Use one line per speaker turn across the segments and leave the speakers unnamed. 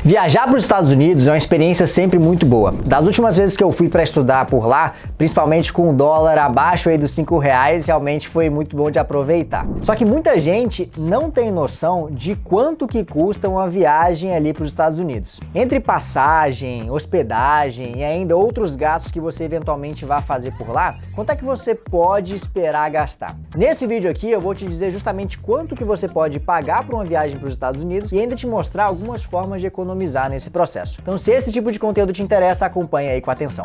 Viajar para os Estados Unidos é uma experiência sempre muito boa. Das últimas vezes que eu fui para estudar por lá, principalmente com o dólar abaixo aí dos R$5, realmente foi muito bom de aproveitar. Só que muita gente não tem noção de quanto que custa uma viagem ali para os Estados Unidos. Entre passagem, hospedagem e ainda outros gastos que você eventualmente vai fazer por lá, quanto é que você pode esperar gastar? Nesse vídeo aqui eu vou te dizer justamente quanto que você pode pagar por uma viagem para os Estados Unidos e ainda te mostrar algumas formas de economizar nesse processo. Então, se esse tipo de conteúdo te interessa, acompanha aí com atenção.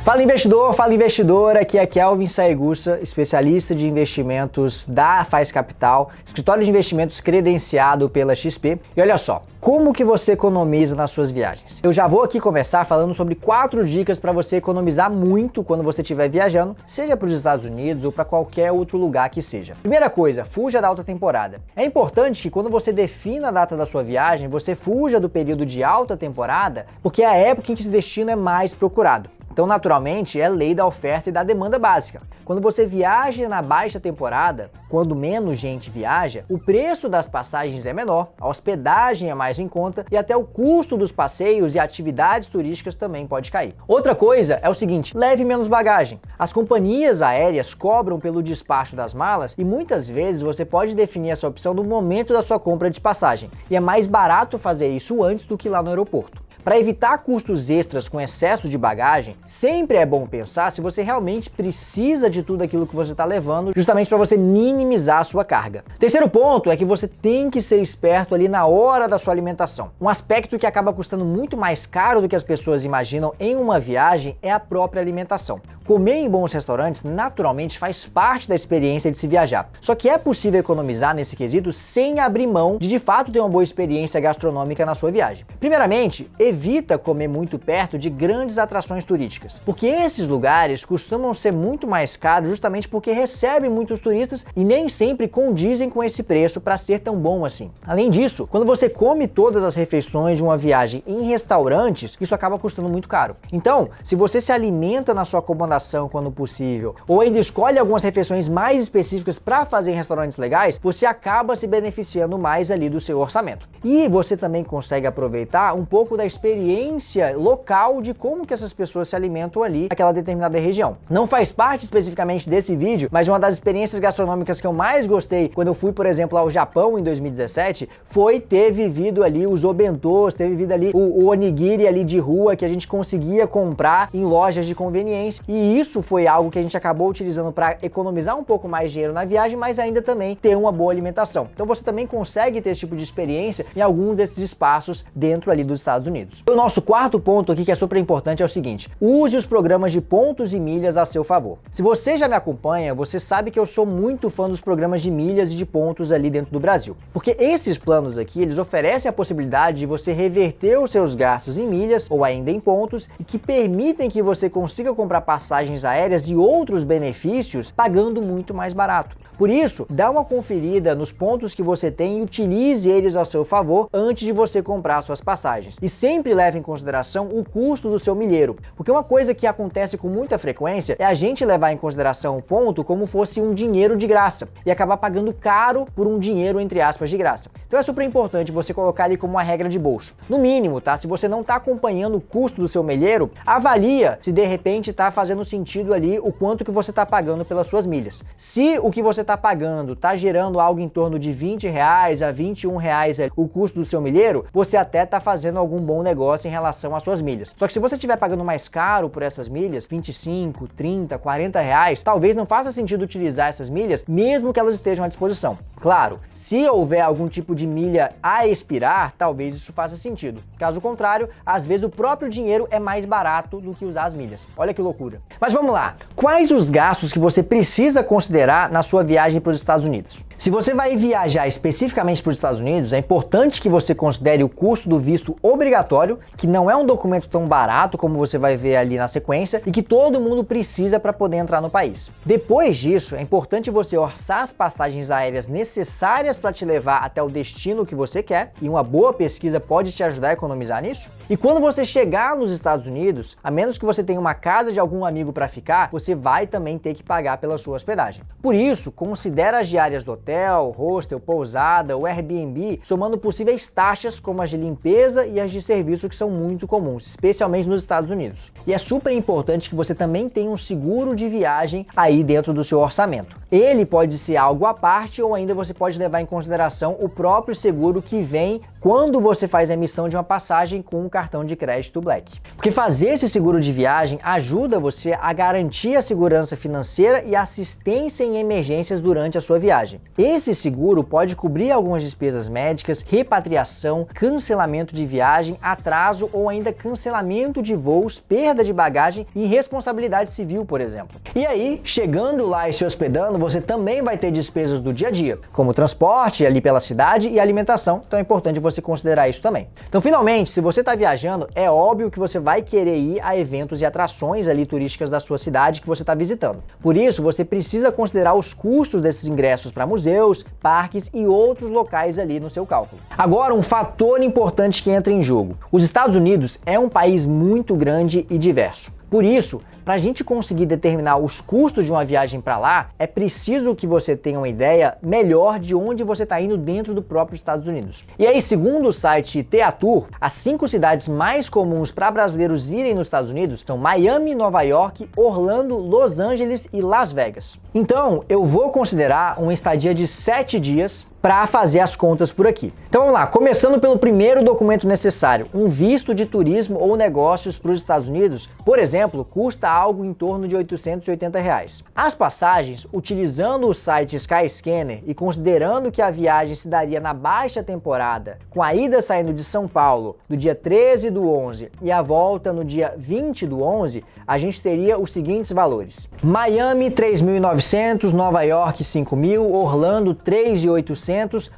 Fala investidor, fala investidora, aqui é Kelvin Saigusa, especialista de investimentos da Faz Capital, escritório de investimentos credenciado pela XP. E olha só, como que você economiza nas suas viagens? Eu já vou aqui começar falando sobre 4 dicas para você economizar muito quando você estiver viajando, seja para os Estados Unidos ou para qualquer outro lugar que seja. Primeira coisa, fuja da alta temporada. É importante que quando você defina a data da sua viagem, você fuja do período de alta temporada, porque é a época em que esse destino é mais procurado. Então, naturalmente, é lei da oferta e da demanda básica. Quando você viaja na baixa temporada, quando menos gente viaja, o preço das passagens é menor, a hospedagem é mais em conta e até o custo dos passeios e atividades turísticas também pode cair. Outra coisa é o seguinte, leve menos bagagem. As companhias aéreas cobram pelo despacho das malas e muitas vezes você pode definir essa opção no momento da sua compra de passagem. E é mais barato fazer isso antes do que lá no aeroporto. Para evitar custos extras com excesso de bagagem, sempre é bom pensar se você realmente precisa de tudo aquilo que você está levando, justamente para você minimizar a sua carga. Terceiro ponto é que você tem que ser esperto ali na hora da sua alimentação. Um aspecto que acaba custando muito mais caro do que as pessoas imaginam em uma viagem é a própria alimentação. Comer em bons restaurantes naturalmente faz parte da experiência de se viajar. Só que é possível economizar nesse quesito sem abrir mão de fato ter uma boa experiência gastronômica na sua viagem. Primeiramente, evita comer muito perto de grandes atrações turísticas, porque esses lugares costumam ser muito mais caros justamente porque recebem muitos turistas e nem sempre condizem com esse preço para ser tão bom assim. Além disso, quando você come todas as refeições de uma viagem em restaurantes, isso acaba custando muito caro. Então, se você se alimenta na sua acomodação quando possível, ou ainda escolhe algumas refeições mais específicas para fazer em restaurantes legais, você acaba se beneficiando mais ali do seu orçamento. E você também consegue aproveitar um pouco da experiência local de como que essas pessoas se alimentam ali naquela determinada região. Não faz parte especificamente desse vídeo, mas uma das experiências gastronômicas que eu mais gostei quando eu fui, por exemplo, ao Japão em 2017, foi ter vivido ali os obentos, ter vivido ali o onigiri ali de rua que a gente conseguia comprar em lojas de conveniência. E isso foi algo que a gente acabou utilizando para economizar um pouco mais de dinheiro na viagem, mas ainda também ter uma boa alimentação. Então você também consegue ter esse tipo de experiência em alguns desses espaços dentro ali dos Estados Unidos. O nosso quarto ponto aqui que é super importante é o seguinte, use os programas de pontos e milhas a seu favor. Se você já me acompanha, você sabe que eu sou muito fã dos programas de milhas e de pontos ali dentro do Brasil. Porque esses planos aqui, eles oferecem a possibilidade de você reverter os seus gastos em milhas ou ainda em pontos e que permitem que você consiga comprar passagens aéreas e outros benefícios pagando muito mais barato. Por isso, dá uma conferida nos pontos que você tem e utilize eles ao seu favor antes de você comprar suas passagens. E sempre leve em consideração o custo do seu milheiro, porque uma coisa que acontece com muita frequência é a gente levar em consideração o ponto como fosse um dinheiro de graça e acabar pagando caro por um dinheiro, entre aspas, de graça. Então é super importante você colocar ali como uma regra de bolso. No mínimo, tá? Se você não está acompanhando o custo do seu milheiro, avalia se de repente está fazendo sentido ali o quanto que você está pagando pelas suas milhas. Se o que você está pagando está gerando algo em torno de R$20 a R$21 o custo do seu milheiro, você até está fazendo algum bom negócio em relação às suas milhas. Só que se você estiver pagando mais caro por essas milhas, 25, 30, 40 reais, talvez não faça sentido utilizar essas milhas, mesmo que elas estejam à disposição. Claro, se houver algum tipo de milha a expirar, talvez isso faça sentido. Caso contrário, às vezes o próprio dinheiro é mais barato do que usar as milhas. Olha que loucura. Mas vamos lá, quais os gastos que você precisa considerar na sua viagem para os Estados Unidos? Se você vai viajar especificamente para os Estados Unidos, é importante que você considere o custo do visto obrigatório, que não é um documento tão barato como você vai ver ali na sequência e que todo mundo precisa para poder entrar no país. Depois disso, é importante você orçar as passagens aéreas necessárias necessárias para te levar até o destino que você quer, e uma boa pesquisa pode te ajudar a economizar nisso. E quando você chegar nos Estados Unidos, a menos que você tenha uma casa de algum amigo para ficar, você vai também ter que pagar pela sua hospedagem. Por isso, considera as diárias do hotel, hostel, pousada ou Airbnb, somando possíveis taxas como as de limpeza e as de serviço, que são muito comuns, especialmente nos Estados Unidos. E é super importante que você também tenha um seguro de viagem aí dentro do seu orçamento. Ele pode ser algo à parte ou ainda você pode levar em consideração o próprio seguro que vem quando você faz a emissão de uma passagem com um cartão de crédito Black. Porque fazer esse seguro de viagem ajuda você a garantir a segurança financeira e assistência em emergências durante a sua viagem. Esse seguro pode cobrir algumas despesas médicas, repatriação, cancelamento de viagem, atraso ou ainda cancelamento de voos, perda de bagagem e responsabilidade civil, por exemplo. E aí, chegando lá e se hospedando, você também vai ter despesas do dia a dia, como transporte ali pela cidade e alimentação, então é importante você considerar isso também. Então, finalmente, se você está viajando, é óbvio que você vai querer ir a eventos e atrações ali turísticas da sua cidade que você está visitando. Por isso, você precisa considerar os custos desses ingressos para museus, parques e outros locais ali no seu cálculo. Agora, um fator importante que entra em jogo. Os Estados Unidos é um país muito grande e diverso. Por isso, para a gente conseguir determinar os custos de uma viagem para lá, é preciso que você tenha uma ideia melhor de onde você está indo dentro do próprio Estados Unidos. E aí, segundo o site TheAtour, as 5 cidades mais comuns para brasileiros irem nos Estados Unidos são Miami, Nova York, Orlando, Los Angeles e Las Vegas. Então, eu vou considerar uma estadia de 7 dias para fazer as contas por aqui. Então vamos lá, começando pelo primeiro documento necessário, um visto de turismo ou negócios para os Estados Unidos, por exemplo, custa algo em torno de R$880. As passagens, utilizando o site Skyscanner e considerando que a viagem se daria na baixa temporada, com a ida saindo de São Paulo do dia 13 do 11 e a volta no dia 20 do 11, a gente teria os seguintes valores: Miami 3.900, Nova York 5.000, Orlando 3.800,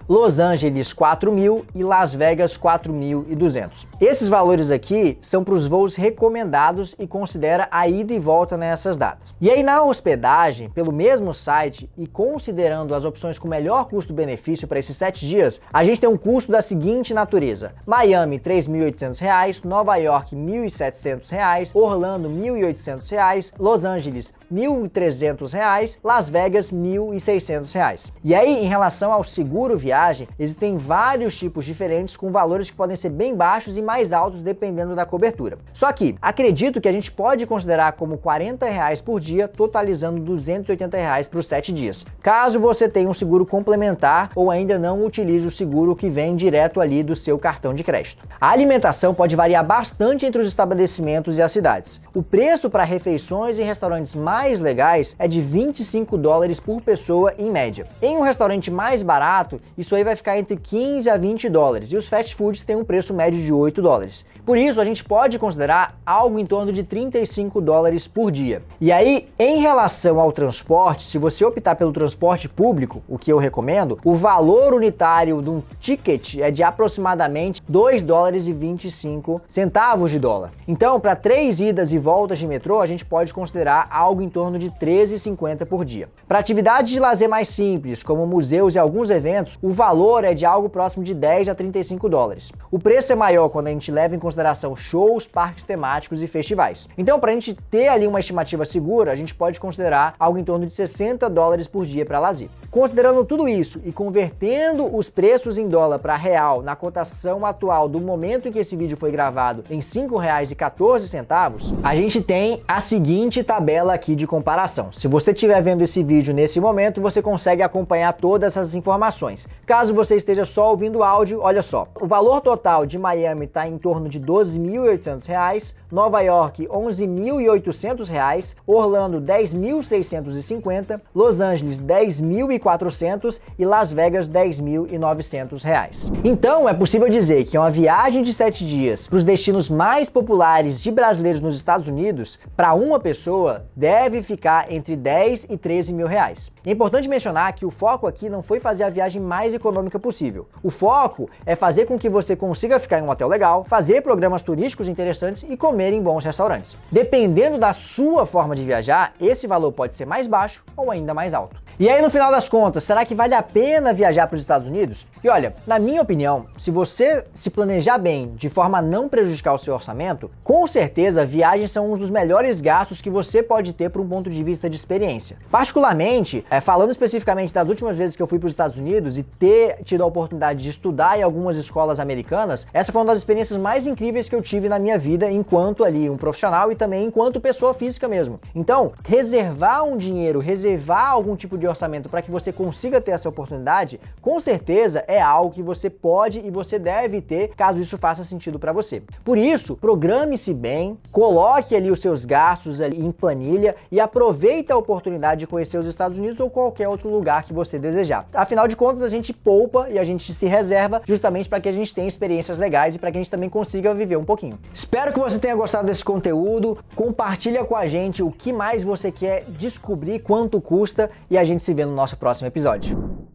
Los Angeles 4.000 e Las Vegas 4.200. Esses valores aqui são para os voos recomendados e considera a ida e volta nessas datas. E aí na hospedagem, pelo mesmo site e considerando as opções com melhor custo-benefício para esses 7 dias, a gente tem um custo da seguinte natureza: Miami R$ 3.800, Nova York R$ 1.700, Orlando R$ 1.800, Los Angeles R$ 1.300, Las Vegas R$ 1.600. E aí, em relação ao seguro viagem, existem vários tipos diferentes com valores que podem ser bem baixos e mais altos dependendo da cobertura. Só que acredito que a gente pode considerar como R$40 por dia, totalizando R$280 para os 7 dias, caso você tenha um seguro complementar ou ainda não utilize o seguro que vem direto ali do seu cartão de crédito. A alimentação pode variar bastante entre os estabelecimentos e as cidades. O preço para refeições em restaurantes mais legais é de $25 por pessoa em média. Em um restaurante mais barato, isso aí vai ficar entre $15 a $20, e os fast foods têm um preço médio de $8. Por isso, a gente pode considerar algo em torno de $35 por dia. E aí, em relação ao transporte, se você optar pelo transporte público, o que eu recomendo, o valor unitário de um ticket é de aproximadamente $2,25 de dólar. Então, para 3 idas e voltas de metrô, a gente pode considerar algo em torno de R$13,50 por dia. Para atividades de lazer mais simples, como museus e alguns eventos, o valor é de algo próximo de $10 a $35. O preço é maior quando a gente leva em consideração shows, parques temáticos e festivais. Então, para a gente ter ali uma estimativa segura, a gente pode considerar algo em torno de $60 por dia para lazer. Considerando tudo isso e convertendo os preços em dólar para real na cotação atual do momento em que esse vídeo foi gravado em R$ 5,14, a gente tem a seguinte tabela aqui de comparação. Se você estiver vendo esse vídeo nesse momento, você consegue acompanhar todas essas informações. Caso você esteja só ouvindo o áudio, olha só. O valor total de Miami está em torno de R$ 12.800, Nova York R$ 11.800, Orlando R$ 10.650, Los Angeles R$ 10.400 e Las Vegas R$ 10.900. Então é possível dizer que uma viagem de 7 dias para os destinos mais populares de brasileiros nos Estados Unidos, para uma pessoa, deve ficar entre 10 e 13 mil reais. É importante mencionar que o foco aqui não foi fazer a viagem mais econômica possível. O foco é fazer com que você consiga ficar em um hotel legal, fazer programas turísticos interessantes e comer em bons restaurantes. Dependendo da sua forma de viajar, esse valor pode ser mais baixo ou ainda mais alto. E aí, no final das contas, será que vale a pena viajar para os Estados Unidos? E olha, na minha opinião, se você se planejar bem, de forma a não prejudicar o seu orçamento, com certeza viagens são um dos melhores gastos que você pode ter por um ponto de vista de experiência. Particularmente, falando especificamente das últimas vezes que eu fui para os Estados Unidos e ter tido a oportunidade de estudar em algumas escolas americanas, essa foi uma das experiências mais incríveis que eu tive na minha vida enquanto ali um profissional e também enquanto pessoa física mesmo. Então, reservar um dinheiro, reservar algum tipo de orçamento para que você consiga ter essa oportunidade, com certeza é algo que você pode e você deve ter, caso isso faça sentido para você. Por isso, programe-se bem, coloque ali os seus gastos ali em planilha e aproveite a oportunidade de conhecer os Estados Unidos ou qualquer outro lugar que você desejar. Afinal de contas, a gente poupa e a gente se reserva justamente para que a gente tenha experiências legais e para que a gente também consiga viver um pouquinho. Espero que você tenha gostado desse conteúdo. Compartilha com a gente o que mais você quer descobrir, quanto custa, e a gente se vê no nosso próximo episódio.